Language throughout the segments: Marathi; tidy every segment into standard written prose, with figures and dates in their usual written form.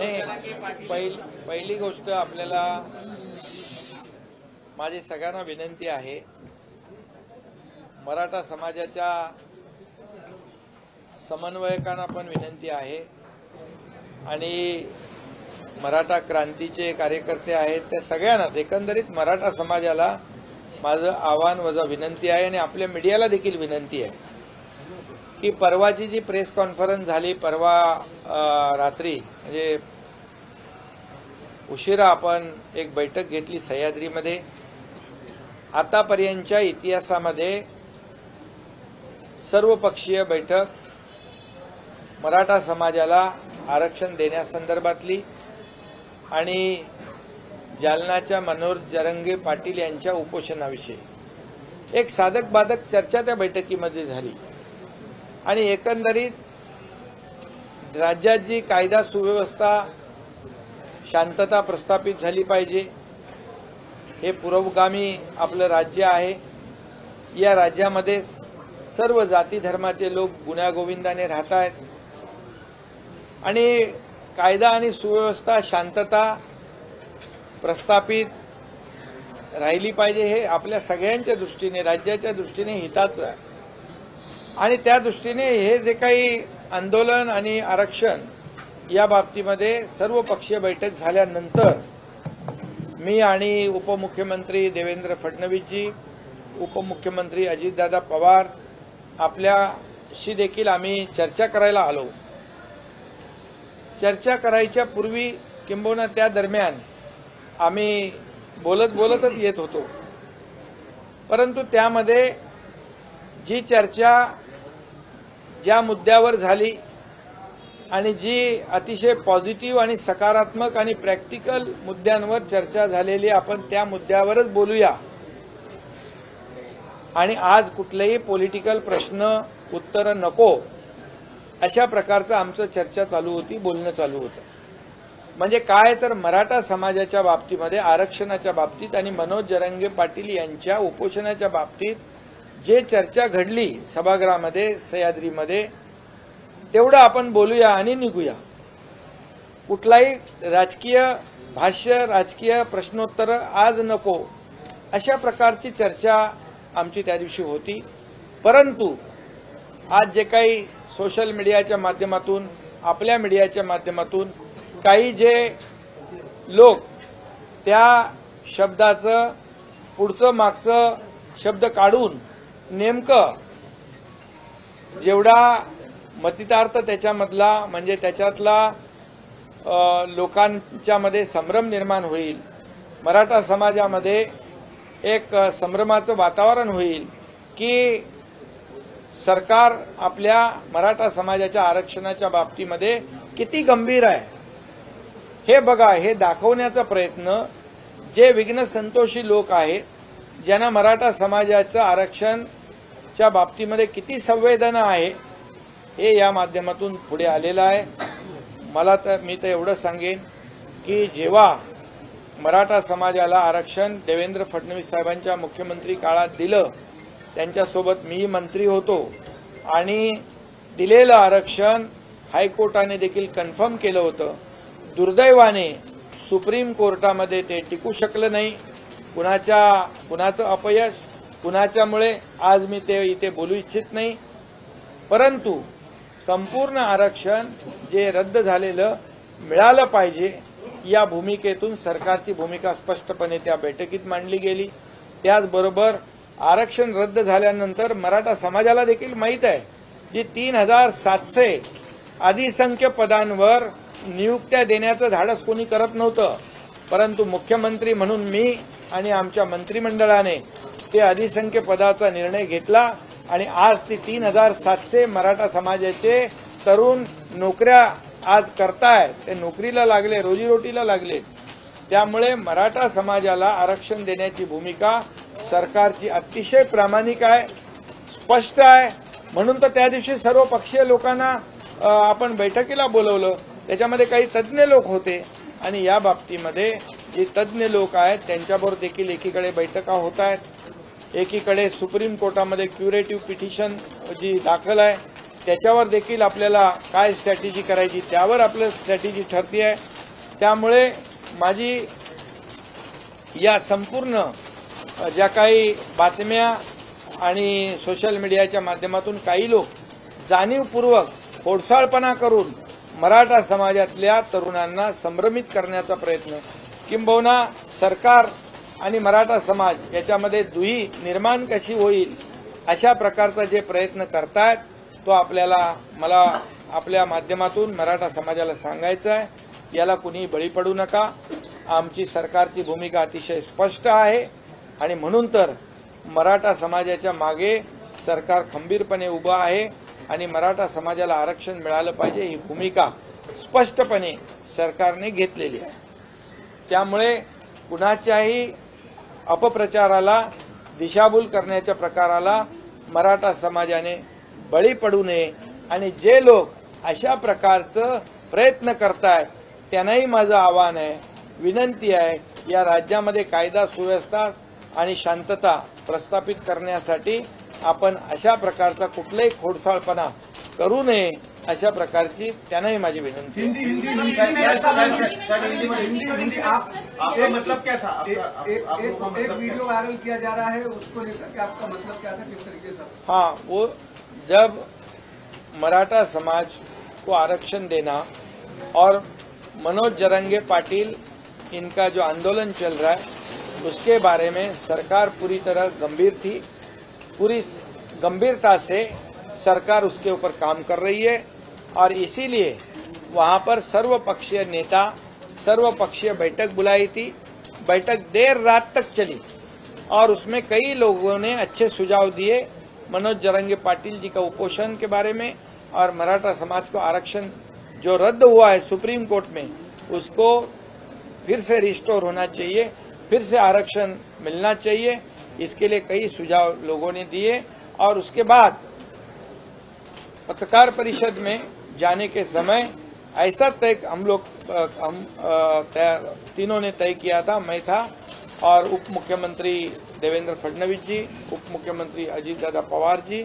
पहिली गोष्ट आपल्याला माझी सगळ्यांना विनंती आहे, मराठा समाजाच्या समन्वयकांना पण विनंती आहे आणि मराठा क्रांतीचे कार्यकर्ते आहेत त्या सगळ्यांनाच एकंदरीत मराठा समाजाला माझं आव्हान वजा विनंती आहे आणि आपल्या मीडियाला देखील विनंती आहे की परवाची जी प्रेस कॉन्फरन्स झाली परवा रात्री म्हणजे उशिरा आपण एक बैठक घेतली सह्याद्रीमध्ये। आतापर्यंतच्या इतिहासामध्ये सर्वपक्षीय बैठक मराठा समाजाला आरक्षण देण्यासंदर्भातली आणि जालनाच्या मनोहर जरांगे पाटील यांच्या उपोषणाविषयी एक साधक बाधक चर्चा त्या बैठकीमध्ये झाली आणि एकंदरीत राज्यात जी कायदा सुव्यवस्था शांतता प्रस्थापित झाली पाहिजे, हे पुरोगामी आपलं राज्य आहे। या राज्यामध्ये सर्व जाती धर्माचे लोक गुण्यागोविंदाने राहत आहेत आणि कायदा आणि सुव्यवस्था शांतता प्रस्थापित राहिली पाहिजे, हे आपल्या सगळ्यांच्या दृष्टीने राज्याच्या दृष्टीने हिताचं आहे। आणि त्या दृष्टीने हे जे काही आंदोलन आणि आरक्षण या बाबतीमध्ये सर्वपक्षीय बैठक झाल्यानंतर मी आणि उपमुख्यमंत्री देवेंद्र फडणवीसजी, उपमुख्यमंत्री अजितदादा पवार आपल्याशी देखील आम्ही चर्चा करायला आलो। चर्चा करायच्या पूर्वी किंबहुना त्या दरम्यान आम्ही बोलतच येत होतो, परंतु त्यामध्ये जी चर्चा ज्या मुद्द्यावर झाली आणि जी अतिशय पॉझिटिव्ह आणि सकारात्मक आणि प्रॅक्टिकल मुद्द्यांवर चर्चा झालेली, आपण त्या मुद्द्यावरच बोलूया आणि आज कुठलेही पॉलिटिकल प्रश्न उत्तर नको अशा प्रकारचं आमचं चर्चा चालू होती, बोलणं चालू होतं। म्हणजे काय तर मराठा समाजाच्या बाबतीमध्ये आरक्षणाच्या बाबतीत आणि मनोहर जरांगे पाटील यांच्या उपोषणाच्या बाबतीत जे चर्चा घडली सभागृहामध्ये सह्याद्रीमध्ये तेवढं आपण बोलूया आणि निघूया। कुठलाही राजकीय भाष्य राजकीय प्रश्नोत्तर आज नको अशा प्रकारची चर्चा आमची त्या दिवशी होती। परंतु आज जे काही सोशल मीडियाच्या माध्यमातून आपल्या मीडियाच्या माध्यमातून काही जे लोक त्या शब्दाचं पुढचं मागचं शब्द काढून नेमकं जेवढा मतितार्थ त्याच्यामधला म्हणजे त्याच्यातला लोकांच्या मध्ये संभ्रम निर्माण होईल, मराठा समाजामध्ये एक संभ्रमाचं वातावरण होईल की सरकार आपल्या मराठा समाजाच्या आरक्षणाच्या बाबतीमध्ये किती गंभीर आहे हे बघा, हे दाखवण्याचा प्रयत्न जे विघ्न संतोषी लोक आहेत, ज्यांना मराठा समाजाचं आरक्षणच्या बाबतीमध्ये किती संवेदना आहे, हे या माध्यमातून पुढे आलेलं आहे। मी तर एवढं सांगेन की जेव्हा मराठा समाजाला आरक्षण देवेंद्र फडणवीस साहेबांच्या मुख्यमंत्री काळात दिलं, त्यांच्यासोबत मी मंत्री होतो आणि दिलेलं आरक्षण हायकोर्टाने देखील कन्फर्म केलं होतं। दुर्दैवाने सुप्रीम कोर्टामध्ये ते टिकू शकलं नाही। कुणाचं अपयश, कुणाच्यामुळे आज मी ते इथे बोलू इच्छित नाही, परंतु संपूर्ण आरक्षण जे रद्द झालेलं मिळालं पाहिजे या भूमिकेतून सरकारची भूमिका स्पष्टपणे त्या बैठकीत मांडली गेली। त्याचबरोबर आरक्षण रद्द झाल्यानंतर मराठा समाजाला देखील माहीत आहे जी 3700 अधिसंख्य पदांवर नियुक्त्या देण्याचं धाडस कोणी करत नव्हतं, परंतु मुख्यमंत्री म्हणून मी आणि आमच्या मंत्रिमंडळाने ते अधिसंख्य पदाचा निर्णय घेतला आणि आज ती 3700 मराठा समाजाचे तरुण नोकऱ्या आज करतायत, ते नोकरीला लागले, रोजीरोटीला लागले। त्यामुळे मराठा समाजाला आरक्षण देण्याची भूमिका सरकारची अतिशय प्रामाणिक आहे, स्पष्ट आहे। म्हणून तर त्या दिवशी सर्व पक्षीय लोकांना आपण बैठकीला बोलवलं, त्याच्यामध्ये काही तज्ज्ञ लोक होते आणि या बाबतीमध्ये जे तज्ज्ञ लोक आहेत त्यांच्याबरोबर देखील एकीकडे बैठका होत आहेत, एकीकडे सुप्रीम कोर्टामध्ये क्युरेटिव्ह पिटिशन जी दाखल आहे त्याच्यावर देखील आपल्याला काय स्ट्रॅटेजी करायची त्यावर आपलं स्ट्रॅटेजी ठरते आहे। त्यामुळे माझी या संपूर्ण ज्या काही बातम्या आणि सोशल मीडियाच्या माध्यमातून काही लोक जाणीवपूर्वक खोडसाळपणा करून मराठा समाजातल्या तरुणांना संभ्रमित करण्याचा प्रयत्न, किंबहुना सरकार आणि मराठा समाज याच्यामध्ये दुही निर्माण कशी होईल अशा प्रकारचा जे प्रयत्न करतायत तो मला आपल्या माध्यमातून मराठा समाजाला सांगायचं आहे, याला कुणी बळी पडू नका। आमची सरकारची भूमिका अतिशय स्पष्ट आहे आणि म्हणून तर मराठा समाजाच्या मागे सरकार खंबीरपणे उभं आहे आणि मराठा समाजाला आरक्षण मिळालं पाहिजे ही भूमिका स्पष्टपणे सरकारने घेतलेली आहे। त्यामुळे कुणाच्याही अपप्रचाराला दिशाभूल करण्याच्या प्रकाराला मराठा समाजाने बळी पडू नये आणि जे लोक अशा प्रकारचं प्रयत्न करतायत त्यांनाही माझं आव्हान आहे, विनंती आहे, या राज्यामध्ये कायदा सुव्यवस्था आणि शांतता प्रस्थापित करण्यासाठी आपण अशा प्रकारचा कुठलाही खोडसाळपणा करू नये अशा प्रकारची त्यांनाही माझी विनंती आपका मतलब क्या था? एक वीडियो वायरल किया जा रहा है, उसको लेकर के आपका मतलब क्या था, किस तरीके से? हाँ, वो जब मराठा समाज को आरक्षण देना और मनोज जरंगे पाटिल इनका जो आंदोलन चल रहा है उसके बारे में सरकार पूरी तरह गंभीर थी, पूरी गंभीरता से सरकार उसके ऊपर काम कर रही है और इसीलिए वहां पर सर्वपक्षीय नेता सर्वपक्षीय बैठक बुलाई थी। बैठक देर रात तक चली और उसमें कई लोगों ने अच्छे सुझाव दिए मनोज जरंगे पाटिल जी का उपोषण के बारे में और मराठा समाज को आरक्षण जो रद्द हुआ है सुप्रीम कोर्ट में उसको फिर से रिस्टोर होना चाहिए, फिर से आरक्षण मिलना चाहिए, इसके लिए कई सुझाव लोगों ने दिए। और उसके बाद पत्रकार परिषद में जाने के समय ऐसा तय हम तीनों ने तय किया था, मैं था और उप मुख्यमंत्री देवेंद्र फडणवीस जी, उप मुख्यमंत्री अजीत दादा पवार जी,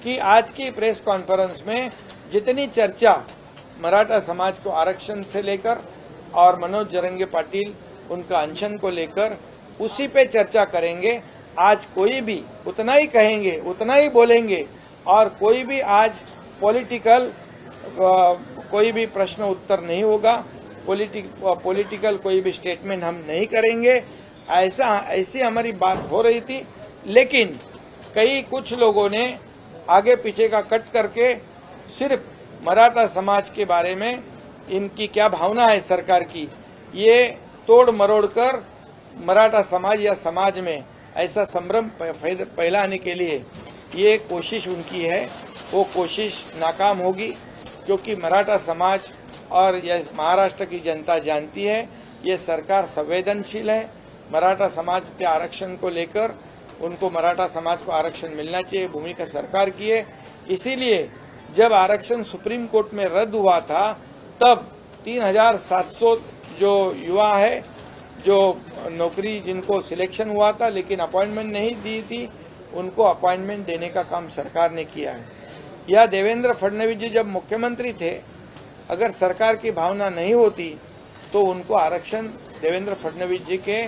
कि आज की प्रेस कॉन्फ्रेंस में जितनी चर्चा मराठा समाज को आरक्षण से लेकर और मनोज जरंगे पाटिल उनका अनशन को लेकर उसी पे चर्चा करेंगे। आज कोई भी उतना ही कहेंगे, उतना ही बोलेंगे और कोई भी आज पॉलिटिकल कोई भी प्रश्न उत्तर नहीं होगा, पॉलिटिकल कोई भी स्टेटमेंट हम नहीं करेंगे। ऐसी हमारी बात हो रही थी, लेकिन कुछ लोगों ने आगे पीछे का कट करके सिर्फ मराठा समाज के बारे में इनकी क्या भावना है सरकार की, ये तोड़ मरोड़ कर मराठा समाज या समाज में ऐसा संभ्रम फैलाने के लिए ये कोशिश उनकी है, वो कोशिश नाकाम होगी। क्योंकि मराठा समाज और यह महाराष्ट्र की जनता जानती है ये सरकार संवेदनशील है। मराठा समाज के आरक्षण को लेकर उनको मराठा समाज को आरक्षण मिलना चाहिए, भूमिका सरकार की है। इसीलिए जब आरक्षण सुप्रीम कोर्ट में रद्द हुआ था तब 3700 जो युवा है, जो नौकरी जिनको सिलेक्शन हुआ था लेकिन अपॉइंटमेंट नहीं दी थी, उनको अपॉइंटमेंट देने का काम सरकार ने किया है। या देवेंद्र फडणवीस जी जब मुख्यमंत्री थे, अगर सरकार की भावना नहीं होती तो उनको आरक्षण देवेंद्र फडणवीस जी के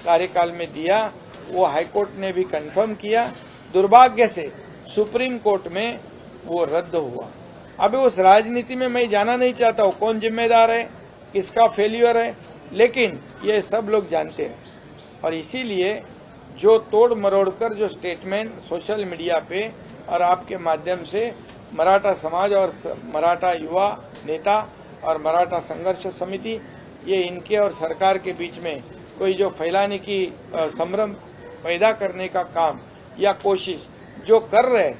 कार्यकाल में दिया, वो हाईकोर्ट ने भी कंफर्म किया। दुर्भाग्य से सुप्रीम कोर्ट में वो रद्द हुआ। अभी उस राजनीति में मैं जाना नहीं चाहता हूँ, कौन जिम्मेदार है, किसका फेल्यूर है, लेकिन ये सब लोग जानते हैं। और इसीलिए जो तोड़ मरोड़ कर जो स्टेटमेंट सोशल मीडिया पे और आपके माध्यम से मराठा समाज और मराठा युवा नेता और मराठा संघर्ष समिति, ये इनके और सरकार के बीच में कोई जो फैलाने की संभ्रम पैदा करने का काम या कोशिश जो कर रहे,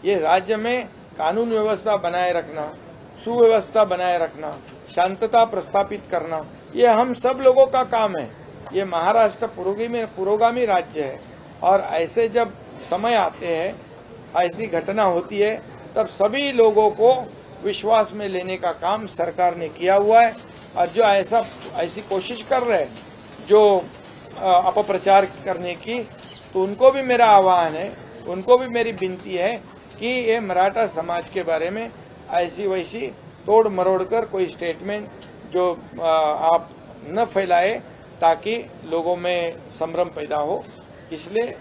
ये राज्य में कानून व्यवस्था बनाए रखना, सुव्यवस्था बनाए रखना, शांतता प्रस्थापित करना, ये हम सब लोगों का काम है। ये महाराष्ट्र पुरोगामी राज्य है और ऐसे जब समय आते हैं, ऐसी घटना होती है, तब सभी लोगों को विश्वास में लेने का काम सरकार ने किया हुआ है। और जो ऐसी कोशिश कर रहे हैं जो अपप्रचार करने की, तो उनको भी मेरा आह्वान है, उनको भी मेरी विनती है कि ये मराठा समाज के बारे में ऐसी वैसी तोड़ मरोड़ कर कोई स्टेटमेंट जो आप न फैलाए ताकि लोगों में संभ्रम पैदा हो। इसलिए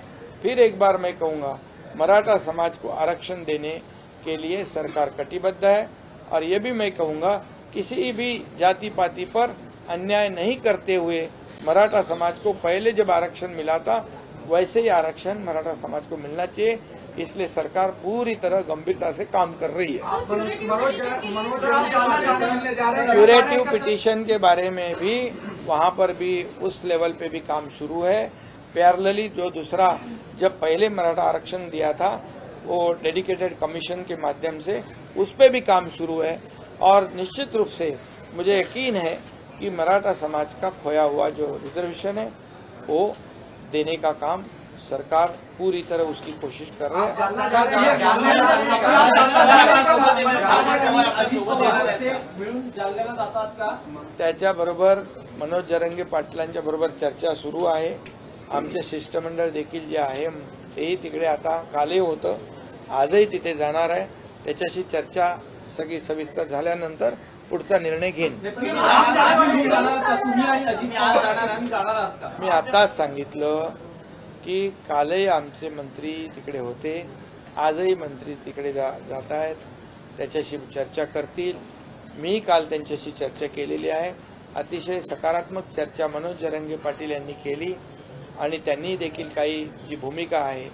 फिर एक बार मैं कहूँगा, मराठा समाज को आरक्षण देने के लिए सरकार कटिबद्ध है। और ये भी मैं कहूँगा, किसी भी जाति पाति पर अन्याय नहीं करते हुए मराठा समाज को पहले जब आरक्षण मिला था वैसे ही आरक्षण मराठा समाज को मिलना चाहिए। इसलिए सरकार पूरी तरह गंभीरता से काम कर रही है। क्यूरेटिव पिटीशन के बारे में भी वहां पर भी उस लेवल पे भी काम शुरू है। पैरेलली जो दूसरा जब पहले मराठा आरक्षण दिया था वो डेडिकेटेड कमीशन के माध्यम से उस पे भी काम शुरू है। और निश्चित रूप से मुझे यकीन है कि मराठा समाज का खोया हुआ जो रिजर्वेशन है वो देने का काम सरकार पूरी तरह उसकी कोशिश कर रही है। त्याच्याबरोबर मनोज जरंगे पाटलांच्या बरोबर चर्चा सुरू आहे। आमचे शिष्टमंडळ देखील जे आहे तेही तिकडे आता कालही होतं, आजही तिथे जाणार आहे। त्याच्याशी चर्चा सगळी सविस्तर झाल्यानंतर पुढचा निर्णय घेईन। मी आताच सांगितलं की कालही आमचे मंत्री तिकडे होते, आजही मंत्री तिकडे जात आहेत, त्याच्याशी चर्चा करतील। मी काल त्यांच्याशी चर्चा केलेली आहे। अतिशय सकारात्मक चर्चा मनोज जरंगे पाटील यांनी केली आणि त्यांनी देखील काही जी भूमिका आहे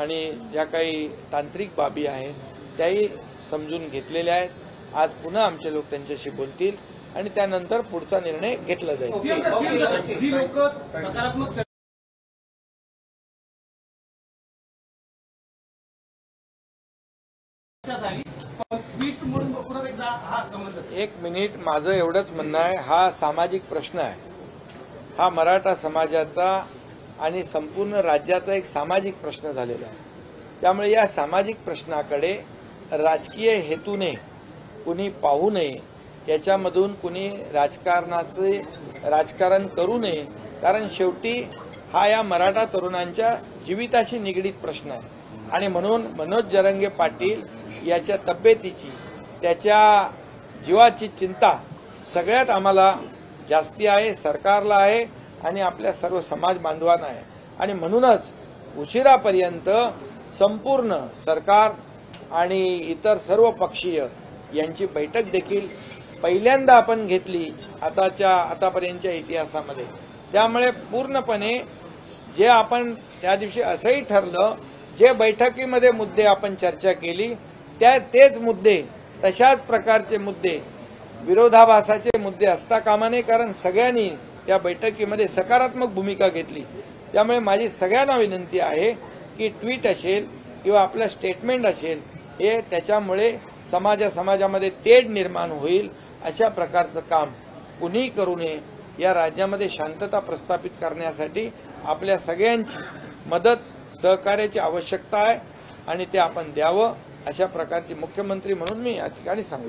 आणि ज्या काही तांत्रिक बाबी आहेत त्याही समजून घेतलेल्या आहेत। आज पुन्हा आमचे लोक त्यांच्याशी बोलतील आणि त्यानंतर पुढचा निर्णय घेतला जाईल। जी लोक सकारात्मक एक मिनिट, माझं एवढंच म्हणणं आहे, हा सामाजिक प्रश्न आहे। हा मराठा समाजाचा आणि संपूर्ण राज्याचा एक सामाजिक प्रश्न झालेला आहे। त्यामुळे या सामाजिक प्रश्नाकडे राजकीय हेतूने कुणी पाहू नये, याच्यामधून कुणी राजकारण करू नये। कारण शेवटी हा या मराठा तरुणांच्या जीविताशी निगडीत प्रश्न आहे आणि म्हणून मनोज जरंगे पाटील याच्या तब्येतीची, त्याच्या जीवाची चिंता सगळ्यात आम्हाला जास्ती आहे, सरकारला आहे आणि आपल्या सर्व समाज बांधवांना आहे। आणि म्हणूनच उशिरापर्यंत संपूर्ण सरकार आणि इतर सर्व पक्षीय यांची बैठक देखील पहिल्यांदा आपण घेतली आतापर्यंतच्या इतिहासामध्ये। त्यामुळे पूर्णपणे जे आपण त्या दिवशी असंही ठरलं, जे बैठकीमध्ये मुद्दे आपण चर्चा केली तेच मुद्दे, तशाच प्रकारचे मुद्दे, विरोधाभासाचे मुद्दे असता कामा नये। कारण सगळ्यांनी या बैठकीमध्ये सकारात्मक भूमिका घेतली। त्यामुळे माझी सगळ्यांना विनंती आहे की ट्विट असेल किंवा आपलं स्टेटमेंट असेल, हे त्याच्यामुळे समाजामध्ये तेढ निर्माण होईल अशा प्रकारचं काम कुणीही करू नये। या राज्यामध्ये शांतता प्रस्थापित करण्यासाठी आपल्या सगळ्यांची मदत सहकार्याची आवश्यकता आहे आणि ते आपण द्यावं अशा प्रकारची मुख्यमंत्री म्हणून मी या ठिकाणी सांगू।